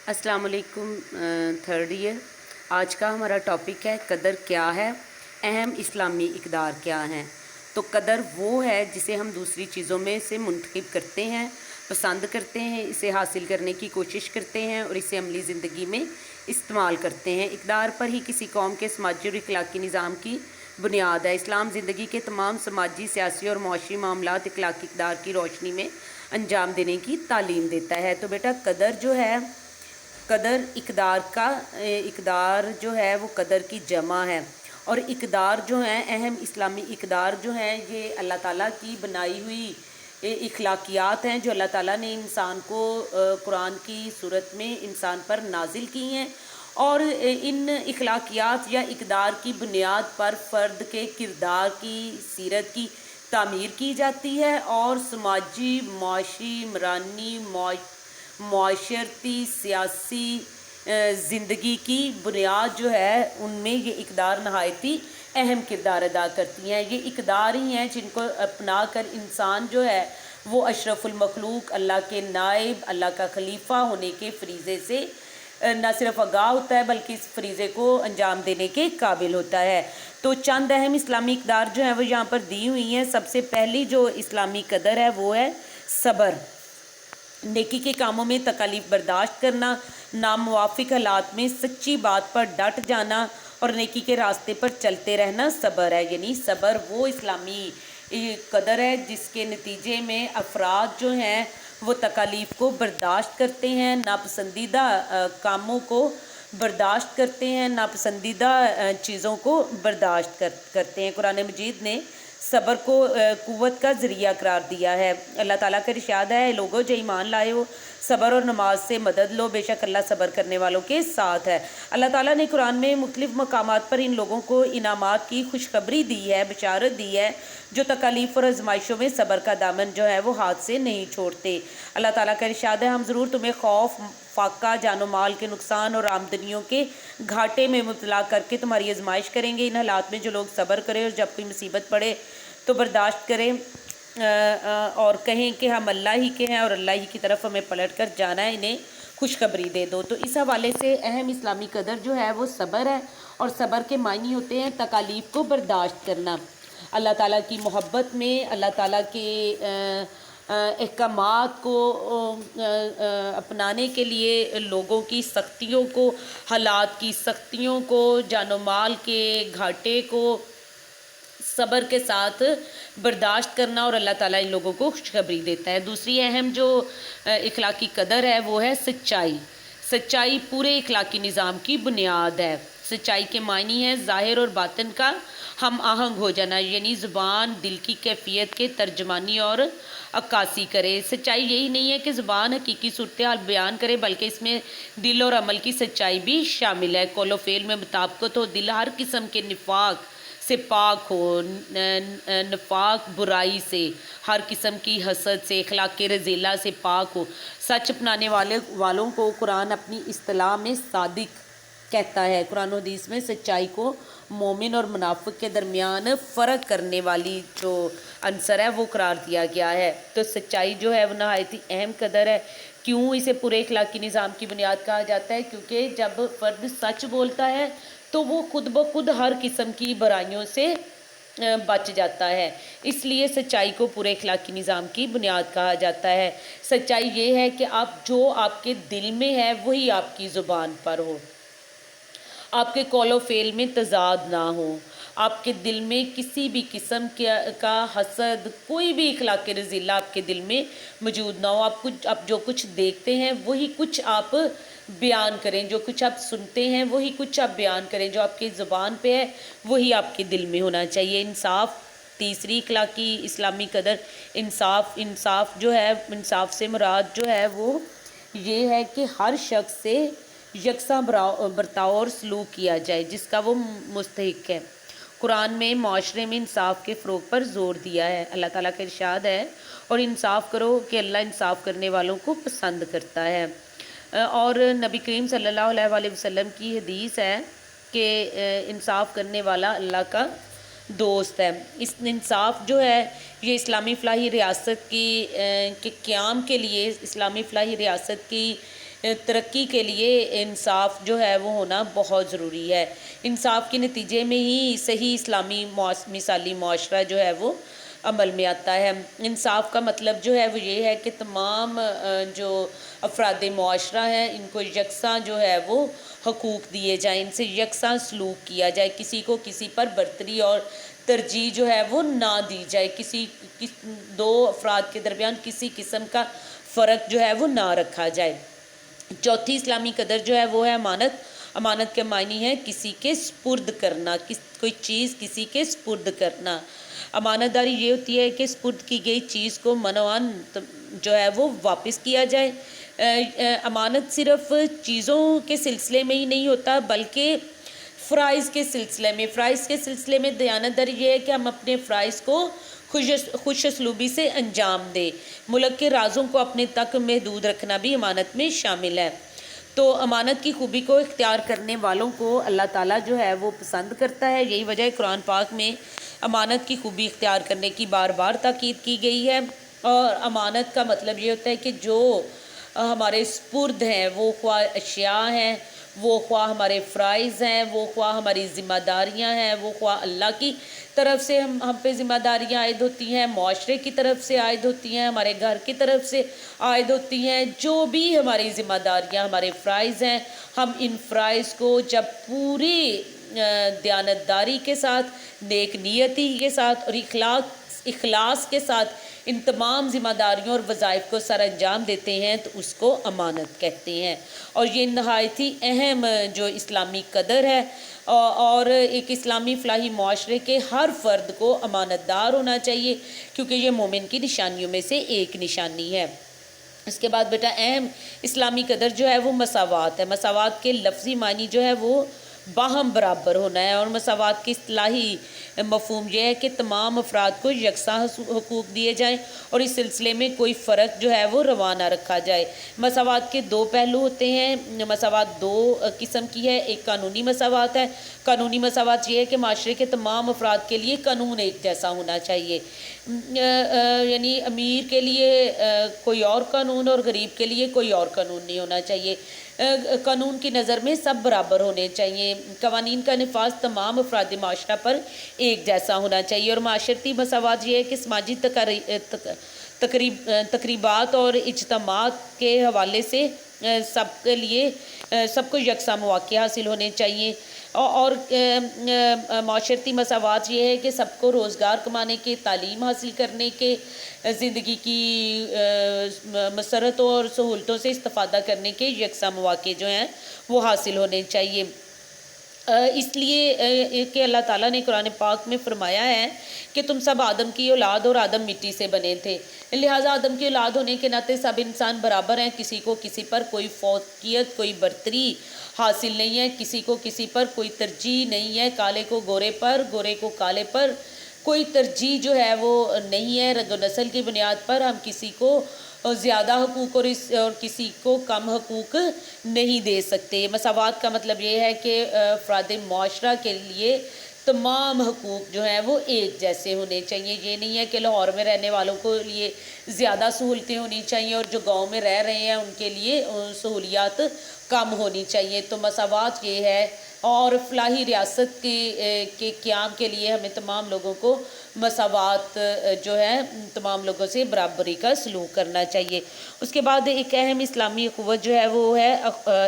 السلام علیکم third year. آج کا ہمارا ٹاپک ہے قدر کیا ہے، اہم اسلامی اقدار کیا ہیں۔ تو قدر وہ ہے جسے ہم دوسری چیزوں میں سے منتخب کرتے ہیں، پسند کرتے ہیں، اسے حاصل کرنے کی کوشش کرتے ہیں اور اسے عملی زندگی میں استعمال کرتے ہیں۔ اقدار پر ہی کسی قوم کے سماجی اور اخلاقی نظام کی بنیاد ہے۔ اسلام زندگی کے تمام سماجی، سیاسی اور معاشی معاملات اخلاقی اقدار کی روشنی میں انجام دینے کی تعلیم دیتا ہے۔ تو بیٹا قدر جو ہے، قدر اقدار جو ہے وہ قدر کی جمع ہے، اور اقدار جو ہیں، اہم اسلامی اقدار جو ہیں، یہ اللہ تعالیٰ کی بنائی ہوئی اخلاقیات ہیں جو اللہ تعالیٰ نے انسان کو قرآن کی صورت میں انسان پر نازل کی ہیں، اور ان اخلاقیات یا اقدار کی بنیاد پر فرد کے کردار کی، سیرت کی تعمیر کی جاتی ہے، اور سماجی، معاشی، مرانی، معاشرتی، سیاسی زندگی کی بنیاد جو ہے ان میں یہ اقدار نہایتی اہم کردار ادا کرتی ہیں۔ یہ اقدار ہی ہیں جن کو اپنا کر انسان جو ہے وہ اشرف المخلوق، اللہ کے نائب، اللہ کا خلیفہ ہونے کے فریضے سے نہ صرف آگاہ ہوتا ہے بلکہ اس فریضے کو انجام دینے کے قابل ہوتا ہے۔ تو چند اہم اسلامی اقدار جو ہیں وہ یہاں پر دی ہوئی ہیں۔ سب سے پہلی جو اسلامی قدر ہے وہ ہے صبر۔ نیکی کے کاموں میں تکالیف برداشت کرنا، ناموافق حالات میں سچی بات پر ڈٹ جانا اور نیکی کے راستے پر چلتے رہنا صبر ہے۔ یعنی صبر وہ اسلامی قدر ہے جس کے نتیجے میں افراد جو ہیں وہ تکالیف کو برداشت کرتے ہیں، ناپسندیدہ کاموں کو برداشت کرتے ہیں، ناپسندیدہ چیزوں کو برداشت کرتے ہیں۔ قرآن مجید نے صبر کو قوت کا ذریعہ قرار دیا ہے۔ اللہ تعالیٰ کا ارشاد ہے، لوگوں جو ایمان لائے ہو، صبر اور نماز سے مدد لو، بے شک اللہ صبر کرنے والوں کے ساتھ ہے۔ اللہ تعالیٰ نے قرآن میں مختلف مقامات پر ان لوگوں کو انعامات کی خوشخبری دی ہے، بشارت دی ہے، جو تکالیف اور آزمائشوں میں صبر کا دامن جو ہے وہ ہاتھ سے نہیں چھوڑتے۔ اللہ تعالیٰ کا ارشاد ہے، ہم ضرور تمہیں خوف، فاقہ، جان و مال کے نقصان اور آمدنیوں کے گھاٹے میں مبتلا کر کے تمہاری آزمائش کریں گے۔ ان حالات میں جو لوگ صبر کرے اور جب کوئی مصیبت پڑے تو برداشت کریں اور کہیں کہ ہم اللہ ہی کے ہیں اور اللہ ہی کی طرف ہمیں پلٹ کر جانا ہے، انہیں خوشخبری دے دو۔ تو اس حوالے سے اہم اسلامی قدر جو ہے وہ صبر ہے، اور صبر کے معنی ہوتے ہیں تکالیف کو برداشت کرنا، اللہ تعالیٰ کی محبت میں، اللہ تعالیٰ کے احکامات کو اپنانے کے لیے لوگوں کی سختیوں کو، حالات کی سختیوں کو، جان و مال کے گھاٹے کو صبر کے ساتھ برداشت کرنا، اور اللہ تعالیٰ ان لوگوں کو خوشخبری دیتا ہے۔ دوسری اہم جو اخلاقی قدر ہے وہ ہے سچائی۔ سچائی پورے اخلاقی نظام کی بنیاد ہے۔ سچائی کے معنی ہے ظاہر اور باطن کا ہم آہنگ ہو جانا، یعنی زبان دل کی کیفیت کے ترجمانی اور عکاسی کرے۔ سچائی یہی نہیں ہے کہ زبان حقیقی صورتحال بیان کرے، بلکہ اس میں دل اور عمل کی سچائی بھی شامل ہے۔ قول و فعل میں مطابقت ہو، دل ہر قسم کے نفاق سے پاک ہو، نفاق برائی سے، ہر قسم کی حسد سے، اخلاق رذیلہ سے پاک ہو۔ سچ اپنانے والوں کو قرآن اپنی اصطلاح میں صادق کہتا ہے۔ قرآن و حدیث میں سچائی کو مومن اور منافق کے درمیان فرق کرنے والی جو عنصر ہے وہ قرار دیا گیا ہے۔ تو سچائی جو ہے وہ نہایت ہی اہم قدر ہے۔ کیوں اسے پورے اخلاقی نظام کی بنیاد کہا جاتا ہے؟ کیونکہ جب فرد سچ بولتا ہے تو وہ خود بخود ہر قسم کی برائیوں سے بچ جاتا ہے۔ اس لیے سچائی کو پورے اخلاقی نظام کی بنیاد کہا جاتا ہے۔ سچائی یہ ہے کہ جو آپ کے دل میں ہے وہی آپ کی زبان پر ہو، آپ کے قول و فعل میں تضاد نہ ہو، آپ کے دل میں کسی بھی قسم کا حسد، کوئی بھی اخلاق رذیلہ آپ کے دل میں موجود نہ ہو۔ آپ جو کچھ دیکھتے ہیں وہی کچھ آپ بیان کریں، جو کچھ آپ سنتے ہیں وہی کچھ آپ بیان کریں، جو آپ کی زبان پہ ہے وہی آپ کے دل میں ہونا چاہیے۔ انصاف، تیسری اخلاقی اسلامی قدر انصاف جو ہے، انصاف سے مراد جو ہے وہ یہ ہے کہ ہر شخص سے یکساں برتاؤ اور سلوک کیا جائے جس کا وہ مستحق ہے۔ قرآن میں معاشرے میں انصاف کے فروغ پر زور دیا ہے۔ اللہ تعالیٰ کا ارشاد ہے، اور انصاف کرو کہ اللہ انصاف کرنے والوں کو پسند کرتا ہے۔ اور نبی کریم صلی اللہ علیہ وآلہ وسلم کی حدیث ہے کہ انصاف کرنے والا اللہ کا دوست ہے۔ اس انصاف جو ہے یہ اسلامی فلاحی ریاست کے قیام کے لیے، اسلامی فلاحی ریاست کی ترقی کے لیے انصاف جو ہے وہ ہونا بہت ضروری ہے۔ انصاف کے نتیجے میں ہی صحیح اسلامی مثالی معاشرہ جو ہے وہ عمل میں آتا ہے۔ انصاف کا مطلب جو ہے وہ یہ ہے کہ تمام جو افراد معاشرہ ہیں ان کو یکساں جو ہے وہ حقوق دیے جائیں، ان سے یکساں سلوک کیا جائے، کسی کو کسی پر برتری اور ترجیح جو ہے وہ نہ دی جائے، دو افراد کے درمیان کسی قسم کا فرق جو ہے وہ نہ رکھا جائے۔ چوتھی اسلامی قدر جو ہے وہ ہے امانت۔ امانت کے معنی ہے کسی کے سپرد کرنا، کوئی چیز کسی کے سپرد کرنا۔ امانت داری یہ ہوتی ہے کہ سپرد کی گئی چیز کو منوان جو ہے وہ واپس کیا جائے۔ امانت صرف چیزوں کے سلسلے میں ہی نہیں ہوتا بلکہ فرائض کے سلسلے میں دیانت داری یہ ہے کہ ہم اپنے فرائض کو خوش اسلوبی سے انجام دیں۔ ملک کے رازوں کو اپنے تک محدود رکھنا بھی امانت میں شامل ہے۔ تو امانت کی خوبی کو اختیار کرنے والوں کو اللہ تعالیٰ جو ہے وہ پسند کرتا ہے۔ یہی وجہ ہے قرآن پاک میں امانت کی خوبی اختیار کرنے کی بار بار تاکید کی گئی ہے۔ اور امانت کا مطلب یہ ہوتا ہے کہ جو ہمارے سپرد ہیں، وہ خواہ اشیاء ہیں، وہ خواہ ہمارے فرائض ہیں، وہ خواہ ہماری ذمہ داریاں ہیں، وہ خواہ اللہ کی طرف سے ہم پہ ذمہ داریاں عائد ہوتی ہیں، معاشرے کی طرف سے عائد ہوتی ہیں، ہمارے گھر کی طرف سے عائد ہوتی ہیں، جو بھی ہماری ذمہ داریاں ہمارے فرائض ہیں، ہم ان فرائض کو جب پوری دیانتداری کے ساتھ، نیک نیتی کے ساتھ اور اخلاص کے ساتھ ان تمام ذمہ داریوں اور وظائف کو سر انجام دیتے ہیں تو اس کو امانت کہتے ہیں۔ اور یہ نہایت ہی اہم جو اسلامی قدر ہے، اور ایک اسلامی فلاحی معاشرے کے ہر فرد کو امانت دار ہونا چاہیے، کیونکہ یہ مومن کی نشانیوں میں سے ایک نشانی ہے۔ اس کے بعد بیٹا اہم اسلامی قدر جو ہے وہ مساوات ہے۔ مساوات کے لفظی معنی جو ہے وہ باہم برابر ہونا ہے، اور مساوات کی اصطلاحی مفہوم یہ ہے کہ تمام افراد کو یکساں حقوق دیے جائیں اور اس سلسلے میں کوئی فرق جو ہے وہ روا نہ رکھا جائے۔ مساوات کے دو پہلو ہوتے ہیں۔ مساوات دو قسم کی ہے۔ ایک قانونی مساوات ہے۔ قانونی مساوات یہ ہے کہ معاشرے کے تمام افراد کے لیے قانون ایک جیسا ہونا چاہیے، یعنی امیر کے لیے کوئی اور قانون اور غریب کے لیے کوئی اور قانون نہیں ہونا چاہیے۔ قانون کی نظر میں سب برابر ہونے چاہیے۔ قوانین کا نفاذ تمام افراد معاشرہ پر ایک جیسا ہونا چاہیے۔ اور معاشرتی مساوات یہ ہے کہ سماجی تقریبات اور اجتماعات کے حوالے سے سب کو یکساں مواقع حاصل ہونے چاہیے۔ اور معاشرتی مساوات یہ ہے کہ سب کو روزگار کمانے کے، تعلیم حاصل کرنے کے، زندگی کی مسرتوں اور سہولتوں سے استفادہ کرنے کے یکساں مواقع جو ہیں وہ حاصل ہونے چاہیے۔ اس لیے کہ اللہ تعالیٰ نے قرآن پاک میں فرمایا ہے کہ تم سب آدم کی اولاد اور آدم مٹی سے بنے تھے، لہٰذا آدم کی اولاد ہونے کے ناطے سب انسان برابر ہیں، کسی کو کسی پر کوئی فوقیت، کوئی برتری حاصل نہیں ہے، کسی کو کسی پر کوئی ترجیح نہیں ہے، کالے کو گورے پر، گورے کو کالے پر کوئی ترجیح جو ہے وہ نہیں ہے۔ رنگ و نسل کی بنیاد پر ہم کسی کو زیادہ حقوق اور کسی کو کم حقوق نہیں دے سکتے۔ مساوات کا مطلب یہ ہے کہ افراد معاشرہ کے لیے تمام حقوق جو ہیں وہ ایک جیسے ہونے چاہیے۔ یہ نہیں ہے کہ لاہور میں رہنے والوں کو لیے زیادہ سہولتیں ہونی چاہیے اور جو گاؤں میں رہ رہے ہیں ان کے لیے سہولیات کم ہونی چاہیے۔ تو مساوات یہ ہے، اور فلاحی ریاست کے قیام کے لیے ہمیں تمام لوگوں کو مساوات جو ہے تمام لوگوں سے برابری کا سلوک کرنا چاہیے۔ اس کے بعد ایک اہم اسلامی اخوت جو ہے وہ ہے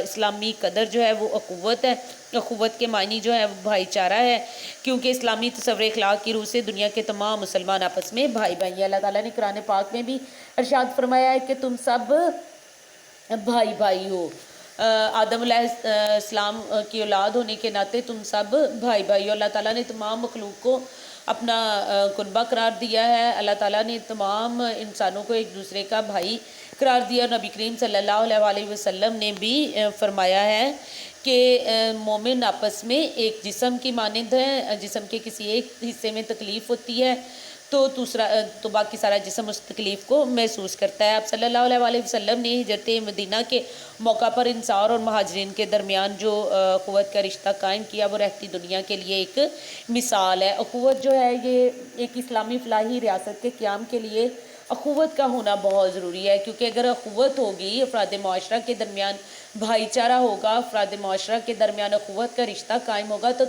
اسلامی قدر جو ہے وہ اخوت ہے۔ اخوت کے معنی جو ہے وہ بھائی چارہ ہے، کیونکہ اسلامی تصور اخلاق کی روح سے دنیا کے تمام مسلمان آپس میں بھائی بھائی ہیں۔ اللہ تعالیٰ نے قرآن پاک میں بھی ارشاد فرمایا ہے کہ تم سب بھائی بھائی ہو۔ آدم علیہ السلام کی اولاد ہونے کے ناطے تم سب بھائی بھائی ہو۔ اللہ تعالیٰ نے تمام مخلوق کو اپنا کنبہ قرار دیا ہے۔ اللہ تعالیٰ نے تمام انسانوں کو ایک دوسرے کا بھائی قرار دیا۔ نبی کریم صلی اللہ علیہ وسلم نے بھی فرمایا ہے کہ مومن آپس میں ایک جسم کی مانند ہے، جسم کے کسی ایک حصے میں تکلیف ہوتی ہے تو باقی سارا جسم اس تکلیف کو محسوس کرتا ہے۔ اب صلی اللہ علیہ وسلم نے ہجرت مدینہ کے موقع پر انصار اور مہاجرین کے درمیان جو اخوت کا رشتہ قائم کیا وہ رہتی دنیا کے لیے ایک مثال ہے۔ اخوت جو ہے یہ ایک اسلامی فلاحی ریاست کے قیام کے لیے اخوت کا ہونا بہت ضروری ہے، کیونکہ اگر اخوت ہوگی، افراد معاشرہ کے درمیان بھائی چارہ ہوگا، افراد معاشرہ کے درمیان اخوت کا رشتہ قائم ہوگا، تو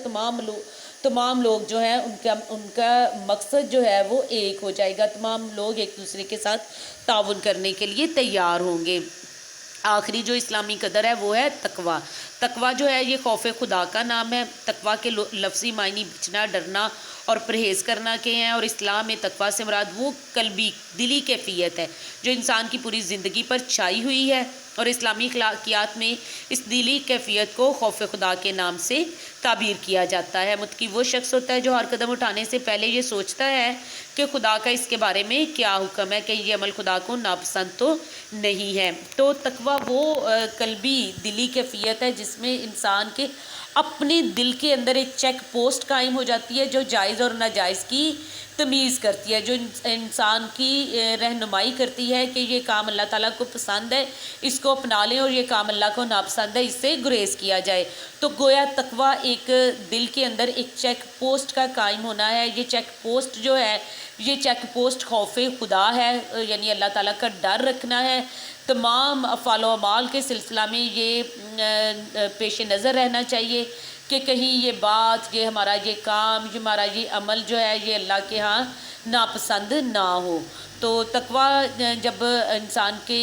تمام لوگ جو ہیں ان کا مقصد جو ہے وہ ایک ہو جائے گا، تمام لوگ ایک دوسرے کے ساتھ تعاون کرنے کے لیے تیار ہوں گے۔ آخری جو اسلامی قدر ہے وہ ہے تقویٰ۔ تقویٰ جو ہے یہ خوف خدا کا نام ہے۔ تقویٰ کے لفظی معنی بچنا، ڈرنا اور پرہیز کرنا کے ہیں، اور اسلام میں تقویٰ سے مراد وہ قلبی دلی کیفیت ہے جو انسان کی پوری زندگی پر چھائی ہوئی ہے، اور اسلامی اخلاقیات میں اس دلی کیفیت کو خوف خدا کے نام سے تعبیر کیا جاتا ہے۔ متقی وہ شخص ہوتا ہے جو ہر قدم اٹھانے سے پہلے یہ سوچتا ہے کہ خدا کا اس کے بارے میں کیا حکم ہے، کہ یہ عمل خدا کو ناپسند تو نہیں ہے۔ تو تقویٰ وہ قلبی دلی کیفیت ہے جس میں انسان کے اپنے دل کے اندر ایک چیک پوسٹ قائم ہو جاتی ہے جو جائز اور ناجائز کی تمیز کرتی ہے، جو انسان کی رہنمائی کرتی ہے کہ یہ کام اللہ تعالیٰ کو پسند ہے، اس کو اپنا لیں، اور یہ کام اللہ کو ناپسند ہے، اس سے گریز کیا جائے۔ تو گویا تقویٰ ایک دل کے اندر ایک چیک پوسٹ کا قائم ہونا ہے۔ یہ چیک پوسٹ جو ہے، یہ چیک پوسٹ خوف خدا ہے، یعنی اللہ تعالیٰ کا ڈر رکھنا ہے۔ تمام افعال و اعمال کے سلسلہ میں یہ پیش نظر رہنا چاہیے کہ کہیں یہ بات، یہ ہمارا یہ کام، یہ ہمارا یہ عمل جو ہے یہ اللہ کے ہاں ناپسند نہ ہو۔ تو تقویٰ جب انسان کے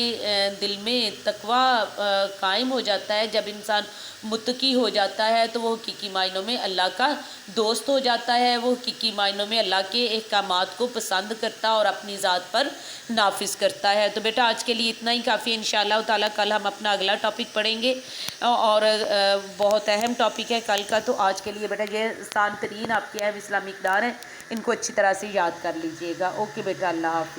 دل میں تقویٰ قائم ہو جاتا ہے، جب انسان متقی ہو جاتا ہے، تو وہ حقیقی معنوں میں اللہ کا دوست ہو جاتا ہے، وہ حقیقی معنوں میں اللہ کے احکامات کو پسند کرتا اور اپنی ذات پر نافذ کرتا ہے۔ تو بیٹا آج کے لیے اتنا ہی کافی ہے، انشاءاللہ تعالیٰ کل ہم اپنا اگلا ٹاپک پڑھیں گے، اور بہت اہم ٹاپک ہے کل کا۔ تو آج کے لیے بیٹا یہ آسان ترین آپ کے اہم اسلامی اقدار ہیں، ان کو اچھی طرح سے یاد کر لیجئے گا۔ اوکے بیٹا، اللہ حافظ۔